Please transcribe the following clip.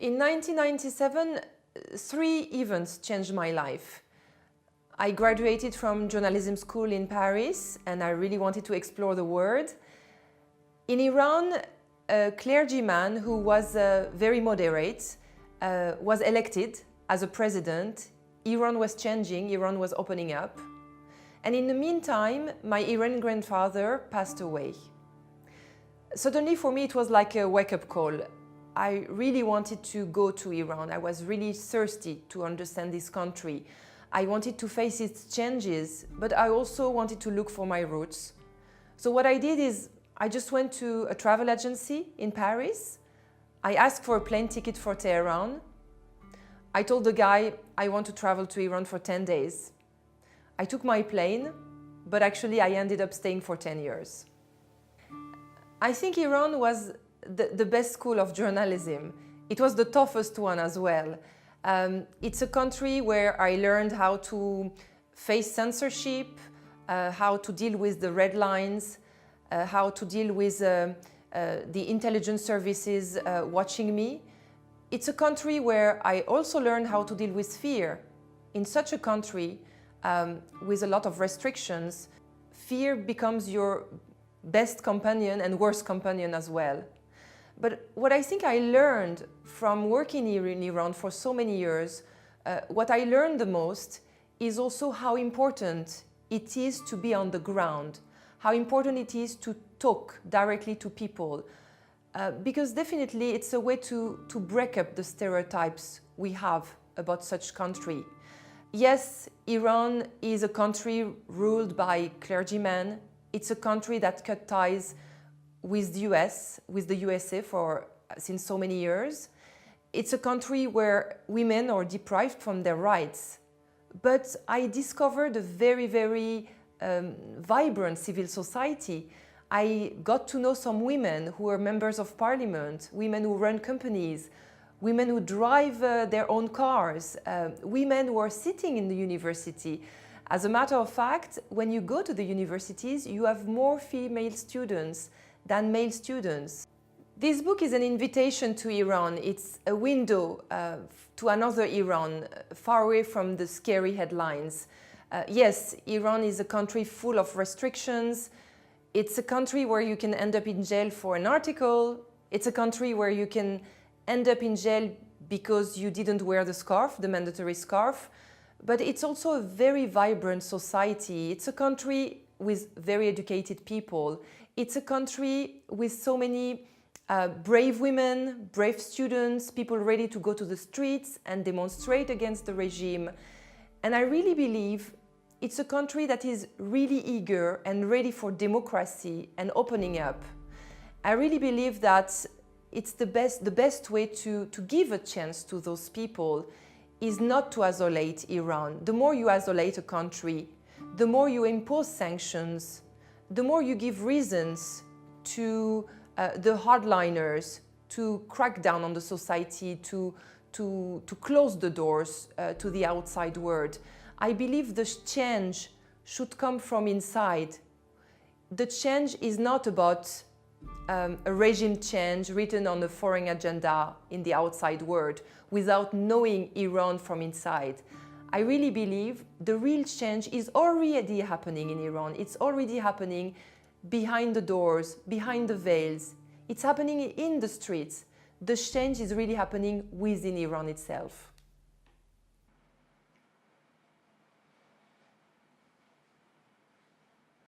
In 1997, three events changed my life. I graduated from journalism school in Paris and I really wanted to explore the world. In Iran, a clergyman who was very moderate was elected as a president. Iran was changing, Iran was opening up. And in the meantime, my Iranian grandfather passed away. Suddenly for me it was like a wake-up call. I really wanted to go to Iran. I was really thirsty to understand this country. I wanted to face its changes, but I also wanted to look for my roots. So what I did is I just went to a travel agency in Paris. I asked for a plane ticket for Tehran. I told the guy I want to travel to Iran for 10 days. I took my plane, but actually I ended up staying for 10 years. I think Iran was the best school of journalism. It was the toughest one as well. It's a country where I learned how to face censorship, how to deal with the red lines, how to deal with the intelligence services watching me. It's a country where I also learned how to deal with fear. In such a country with a lot of restrictions, fear becomes your best companion and worst companion as well. But what I think I learned from working here in Iran for so many years, what I learned the most is also how important it is to be on the ground, how important it is to talk directly to people, because definitely it's a way to break up the stereotypes we have about such country. Yes, Iran is a country ruled by clergymen. It's a country that cut ties with the US, with the USA since so many years. It's a country where women are deprived from their rights. But I discovered a very, very vibrant civil society. I got to know some women who are members of parliament, women who run companies, women who drive their own cars, women who are sitting in the university. As a matter of fact, when you go to the universities, you have more female students than male students. This book is an invitation to Iran. It's a window to another Iran, far away from the scary headlines. Yes, Iran is a country full of restrictions. It's a country where you can end up in jail for an article. It's a country where you can end up in jail because you didn't wear the scarf, the mandatory scarf. But it's also a very vibrant society. It's a country with very educated people. It's a country with so many brave women, brave students, people ready to go to the streets and demonstrate against the regime. And I really believe it's a country that is really eager and ready for democracy and opening up. I really believe that it's the best way to give a chance to those people is not to isolate Iran. The more you isolate a country, the more you impose sanctions, the more you give reasons to the hardliners to crack down on the society, to close the doors to the outside world. I believe the change should come from inside. The change is not about a regime change written on a foreign agenda in the outside world without knowing Iran from inside. I really believe the real change is already happening in Iran. It's already happening behind the doors, behind the veils. It's happening in the streets. The change is really happening within Iran itself.